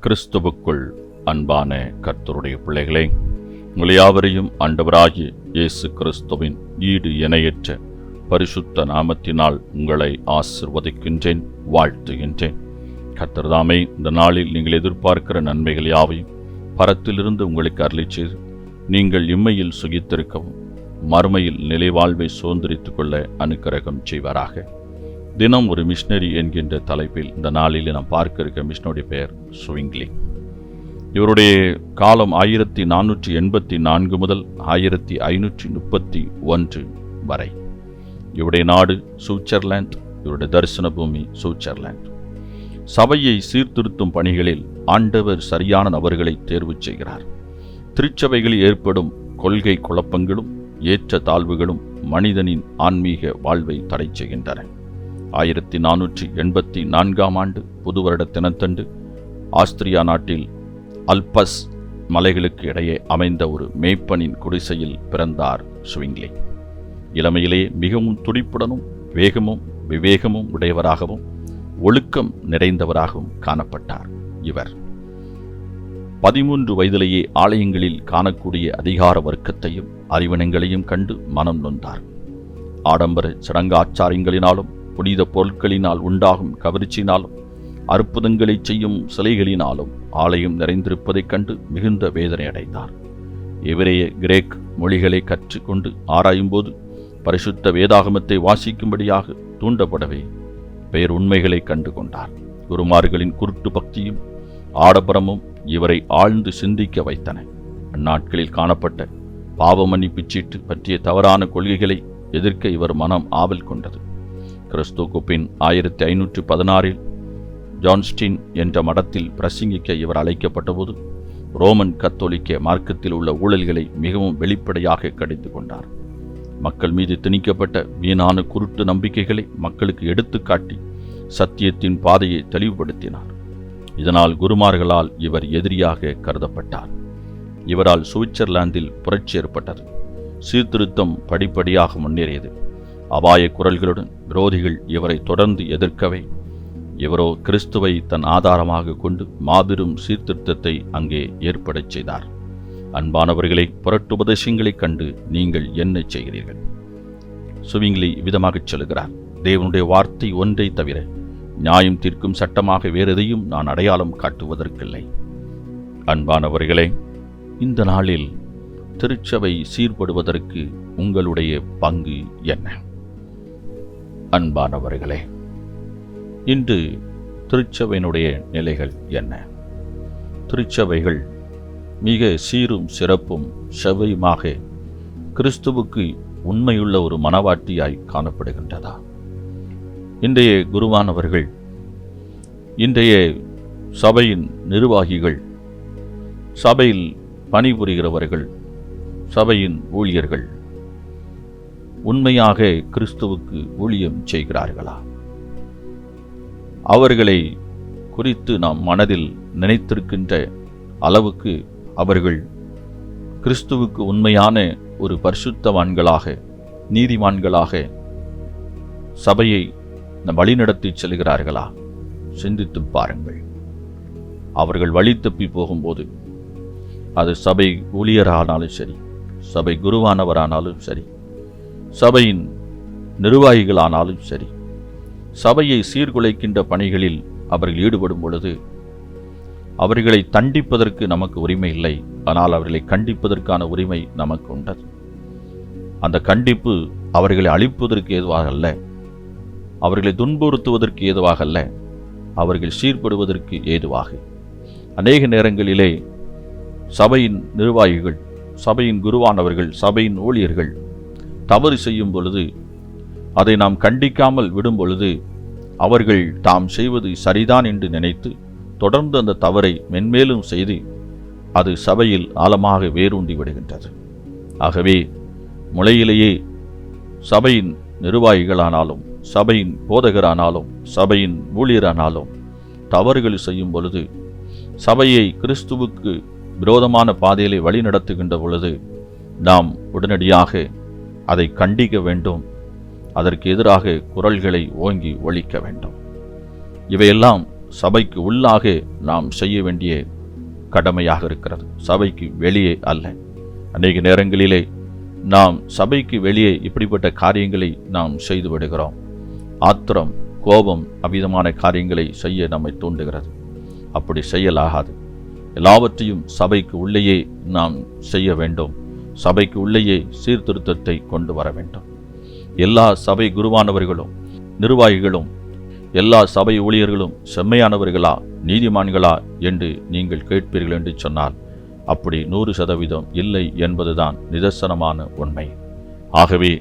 கிறிஸ்துவுக்குள் அன்பான கர்த்தருடைய பிள்ளைகளே, உங்கள் யாவரையும் ஆண்டவராகிய இயேசு கிறிஸ்துவின் ஈடு இணையற்ற பரிசுத்த நாமத்தினால் உங்களை ஆசிர்வதிக்கின்றேன், வாழ்த்துகின்றேன். கர்த்தர் தாமே இந்த நாளில் நீங்கள் எதிர்பார்க்கிற நன்மைகள் யாவையும் பரத்திலிருந்து உங்களுக்கு அருளிச் செய்து நீங்கள் இம்மையில் சுகித்திருக்கவும் மறுமையில் நிலைவாழ்வை சுதந்திரித்துக் கொள்ள அனுக்கிரகம் செய்வாராக. தினம் ஒரு மிஷனரி என்கின்ற தலைப்பில் இந்த நாளில் நாம் பார்க்க இருக்க மிஷனருடைய பெயர் ஸ்விங்லி. இவருடைய காலம் 1484 முதல் 1531 வரை. இவருடைய நாடு சுவிட்சர்லாந்து, இவருடைய தரிசன பூமி சுவிட்சர்லாந்து. சபையை சீர்திருத்தும் பணிகளில் ஆண்டவர் சரியான நபர்களை தேர்வு செய்கிறார். திருச்சபைகளில் ஏற்படும் கொள்கை குழப்பங்களும் ஏற்ற தாழ்வுகளும் மனிதனின் ஆன்மீக வாழ்வை தடை செய்கின்றன. 1484 ஆண்டு புது வருட தினத்தன்று ஆஸ்திரியா நாட்டில் அல்பஸ் மலைகளுக்கு இடையே அமைந்த ஒரு மேய்ப்பனின் குடிசையில் பிறந்தார் ஸ்விங்லி. இளமையிலே மிகவும் துடிப்புடனும் வேகமும் விவேகமும் உடையவராகவும் ஒழுக்கம் நிறைந்தவராகவும் காணப்பட்டார். இவர் 13 வயதிலேயே ஆலயங்களில் காணக்கூடிய அதிகார வர்க்கத்தையும் அறிவினங்களையும் கண்டு மனம் நொந்தார். ஆடம்பர சடங்காச்சாரங்களினாலும் புனித பொருட்களினால் உண்டாகும் கவர்ச்சியினாலும் அற்புதங்களை செய்யும் சிலைகளினாலும் ஆலயம் நிறைந்திருப்பதைக் கண்டு மிகுந்த வேதனை அடைந்தார். எபிரேய கிரேக் மொழிகளை கற்றுக்கொண்டு ஆராயும்போது பரிசுத்த வேதாகமத்தை வாசிக்கும்படியாக தூண்டப்படவே பேருண்மைகளை கண்டு கொண்டார். குருமார்களின் குருட்டு பக்தியும் ஆடம்பரமும் இவரை ஆழ்ந்து சிந்திக்க வைத்தன. அந்நாட்களில் காணப்பட்ட பாவ மன்னிப்பு சீட்டு பற்றிய தவறான கொள்கைகளை எதிர்க்க இவர் மனம் ஆவல் கொண்டது. கிறிஸ்துவுக்கு பின் 1516 ஜான்ஸ்டீன் என்ற மடத்தில் பிரசங்கிக்க இவர் அழைக்கப்பட்டபோது ரோமன் கத்தோலிக்க மார்க்கத்தில் உள்ள ஊழல்களை மிகவும் வெளிப்படையாக கடிந்து கொண்டார். மக்கள் மீது திணிக்கப்பட்ட வீணான குருட்டு நம்பிக்கைகளை மக்களுக்கு எடுத்துக்காட்டி சத்தியத்தின் பாதையை தெளிவுபடுத்தினார். இதனால் குருமார்களால் இவர் எதிரியாக கருதப்பட்டார். இவரால் சுவிட்சர்லாந்தில் புரட்சி ஏற்பட்டது. சீர்திருத்தம் படிப்படியாக முன்னேறியது. அபாய குரல்களுடன் விரோதிகள் இவரை தொடர்ந்து எதிர்க்கவே இவரோ கிறிஸ்துவை தன் ஆதாரமாக கொண்டு மாபெரும் சீர்திருத்தத்தை அங்கே ஏற்படச் செய்தார். அன்பானவர்களை, புரட்டுபதேசங்களைக் கண்டு நீங்கள் என்ன செய்கிறீர்கள்? ஸ்விங்லி விதமாகச் சொல்கிறார், தேவனுடைய வார்த்தை ஒன்றை தவிர நியாயம் தீர்க்கும் சட்டமாக வேறெதையும் நான் அடையாளம் காட்டுவதற்கில்லை. அன்பானவர்களே, இந்த நாளில் திருச்சபை சீர்படுவதற்கு உங்களுடைய பங்கு என்ன? அன்பானவர்களே, இன்று திருச்சபையினுடைய நிலைகள் என்ன? திருச்சபைகள் மிக சீரும் சிறப்பும் செவ்வையுமாக கிறிஸ்துவுக்கு உண்மையுள்ள ஒரு மனவாட்டியாய் காணப்படுகின்றதா? இன்றைய குருவானவர்கள், இன்றைய சபையின் நிர்வாகிகள், சபையில் பணிபுரிகிறவர்கள், சபையின் ஊழியர்கள் உண்மையாக கிறிஸ்துவுக்கு ஊழியம் செய்கிறார்களா? அவர்களை குறித்து நாம் மனதில் நினைத்திருக்கின்ற அளவுக்கு அவர்கள் கிறிஸ்துவுக்கு உண்மையான ஒரு பரிசுத்தவான்களாக, நீதிமான்களாக சபையை வழிநடத்தி செல்கிறார்களா? சிந்தித்து பாருங்கள். அவர்கள் வழி தப்பி போகும்போது, அது சபை ஊழியரானாலும் சரி, சபை குருவானவரானாலும் சரி, சபையின் நிர்வாகிகளானாலும் சரி, சபையை சீர்குலைக்கின்ற பணிகளில் அவர்கள் ஈடுபடும் பொழுது அவர்களை தண்டிப்பதற்கு நமக்கு உரிமை இல்லை. ஆனால் அவர்களை கண்டிப்பதற்கான உரிமை நமக்கு உண்டது. அந்த கண்டிப்பு அவர்களை அழிப்பதற்கு ஏதுவாக அல்ல, அவர்களை துன்புறுத்துவதற்கு ஏதுவாக அல்ல, அவர்கள் சீர்படுவதற்கு ஏதுவாக. அநேக நேரங்களிலே சபையின் நிர்வாகிகள், சபையின் குருவானவர்கள், சபையின் ஊழியர்கள் தவறு செய்யும் பொழுது, அதை நாம் கண்டிக்காமல் விடும் பொழுது, அவர்கள் தாம் செய்வது சரிதான் என்று நினைத்து தொடர்ந்து அந்த தவறை மென்மேலும் செய்து அது சபையில் ஆழமாக வேரூண்டி விடுகின்றது. ஆகவே முளையிலேயே சபையின் நிர்வாகிகளானாலும், சபையின் போதகரானாலும், சபையின் ஊழியரானாலும் தவறுகள் செய்யும் பொழுது, சபையை கிறிஸ்துவுக்கு விரோதமான பாதையிலே வழி நடத்துகின்ற பொழுது நாம் உடனடியாக அதை கண்டிக்க வேண்டும். அதற்கு எதிராக குரல்களை ஓங்கி ஒலிக்க வேண்டும். இவையெல்லாம் சபைக்கு உள்ளாக நாம் செய்ய வேண்டிய கடமையாக இருக்கிறது, சபைக்கு வெளியே அல்ல. அநேக நேரங்களிலே நாம் சபைக்கு வெளியே இப்படிப்பட்ட காரியங்களை நாம் செய்து விடுகிறோம். ஆத்திரம், கோபம், அவ்விதமான காரியங்களை செய்ய நம்மை தூண்டுகிறது. அப்படி செய்யலாகாது. எல்லாவற்றையும் சபைக்கு உள்ளேயே நாம் செய்ய வேண்டும். சபைக்கு உள்ளேயே சீர்திருத்தத்தை கொண்டு வர வேண்டும். எல்லா சபை குருவானவர்களும் நிர்வாகிகளும் எல்லா சபை ஊழியர்களும் செம்மையானவர்களா, நீதிமான்களா என்று நீங்கள் கேட்பீர்கள் என்று சொன்னால் அப்படி 100% இல்லை என்பதுதான் நிதர்சனமான உண்மை. ஆகவே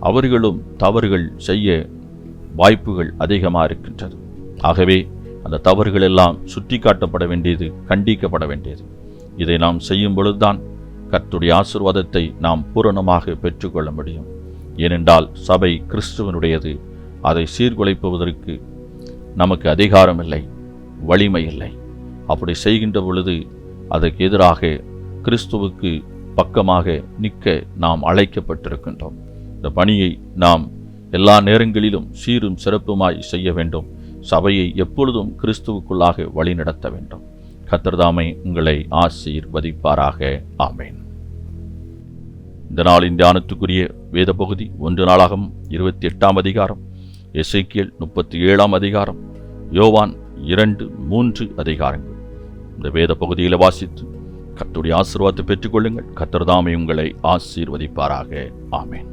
அவர்களும் தவறுகள் செய்ய வாய்ப்புகள் அதிகமாக இருக்கின்றது. ஆகவே அந்த தவறுகள் எல்லாம் சுட்டி காட்டப்பட வேண்டியது, கண்டிக்கப்பட வேண்டியது. இதை நாம் செய்யும் பொழுதுதான் கர்த்தருடைய ஆசீர்வாதத்தை நாம் பூரணமாக பெற்றுக்கொள்ள முடியும். ஏனென்றால் சபை கிறிஸ்துவனுடையது. அதை சீர்குலைப்பதற்கு நமக்கு அதிகாரம் இல்லை, வலிமை இல்லை. அப்படி செய்கின்ற பொழுது அதற்கு எதிராக கிறிஸ்துவுக்கு பக்கமாக நிற்க நாம் அழைக்கப்பட்டிருக்கின்றோம். இந்த பணியை நாம் எல்லா நேரங்களிலும் சீரும் சிறப்புமாய் செய்ய வேண்டும். சபையை எப்பொழுதும் கிறிஸ்துவுக்குள்ளாக வழிநடத்த வேண்டும். கர்த்தர் தாமே உங்களை ஆசீர்வதிப்பாராக. ஆமென். இந்த நாளின் தியானத்துக்குரிய வேத பகுதி 1 நாளாகமம் 28ஆம் அதிகாரம், எசேக்கியேல் 37ஆம் அதிகாரம், யோவான் 2, 3 அதிகாரங்கள். இந்த வேத பகுதியில் வாசித்து கர்த்தருடைய ஆசீர்வாதத்தை பெற்றுக்கொள்ளுங்கள். கர்த்தர் தாமே உங்களை ஆசீர்வதிப்பாராக. ஆமென்.